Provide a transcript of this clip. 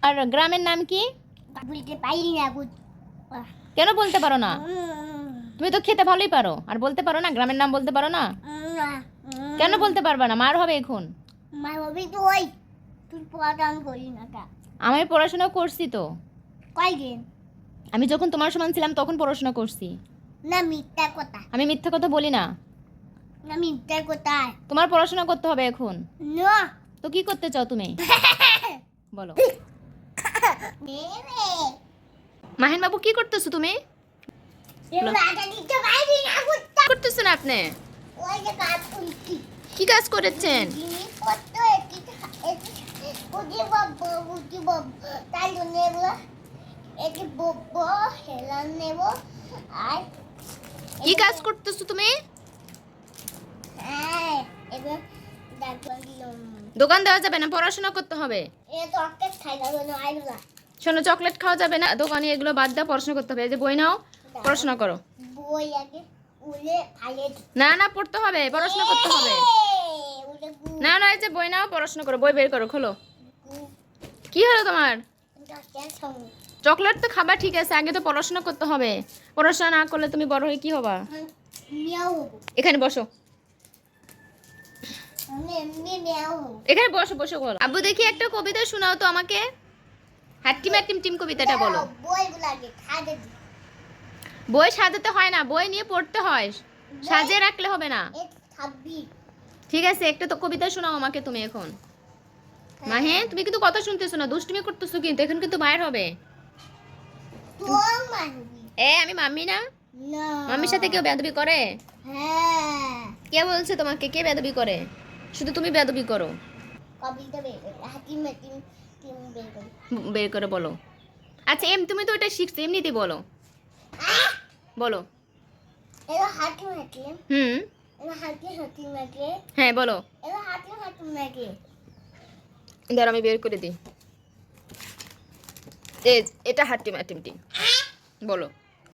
আর গ্রামের নাম কি? বলতে পারি না। কেন বলতে পারো না? তুমি তো খেতে ভালোই পারো, আর বলতে পারো না? গ্রামের নাম বলতে পারো না? কেন বলতে পারবা না? মার হবে এখন। মা ভাবি তো ওই তুই পড়াশোনা করি না কা। আমি পড়াশোনা করছি তো। কয়দিন? আমি যখন তোমার সমান ছিলাম তখন পড়াশোনা করছি। না মিথ্যা কথা। আমি মিথ্যা কথা বলি না। না মিথ্যা কোথায়? তোমার পড়াশোনা করতে হবে এখন। না তো কি করতে চাও তুমি? বলো। নেবে মাহিন বাবু, কি করতেছো তুমি? এগুলো আটা দিতে পারি না কুত্তা। করতেছো না আপনি? ওই যে কাজ করছি কি কাজ করেছেন? জিনিস কত একটি বুঝি বাব তাই জন্য এগুলো এটি বব্ব হেলান নেব। আর কি কাজ করতেছো তুমি? হ্যাঁ এগুলো ডাক্তার দিলাম। দোকান দেওয়া যাবে না, পড়াশোনা করতে হবে। এ তো অকেট খাই যাবে না আইগুলা। শোনো, চকলেট খাওয়া যাবে না, দোকানে এগুলো বাদ দাও, পড়াশোনা করতে হবে। এই যে বই নাও, পড়াশোনা করো। বই আগে উলে ফালে না না, পড়তে হবে, পড়াশোনা করতে হবে। উলে না না, এই যে বই নাও, পড়াশোনা করো। বই বের করো, খোলো। কি হলো তোমার? চকলেট তো খাবা ঠিক আছে, আগে তো পড়াশোনা করতে হবে। পড়াশোনা না করলে তুমি বড় হয়ে কি হবা? এখানে বসো, এখানে বসো, বসো বলো। আব্বু দেখি একটা কবিতা শোনাও তো আমাকে। হাট্টিম হাট্টিম টিম কবিতাটা বলো। বই সাজাতে হয় না, বই নিয়ে পড়তে হয়, সাজিয়ে রাখলে হবে না। ঠিক আছে, একটা তো কবিতা শোনাও আমাকে তুমি এখন। মাহে, তুমি কিন্তু কথা শুনতেছো না, দুষ্টুমি করতেছো কিন্তু, এখন কিন্তু বাইর হবে। আমি মাম্মি না? মাম্মির সাথে কেউ বেয়াদবি করে? কে বলছে তোমাকে কে বেয়াদবি করে? শুধু তুমি বেয়াদবি করো। বের করে বলো। আচ্ছা তুমি তো এটা শিখছো, এমনিতেই বলো। বলো। হুম, হ্যাঁ বলো। দাঁড়া, আমি বের করে দিই। এটা হাট্টিম হাট্টিম টিম, বলো।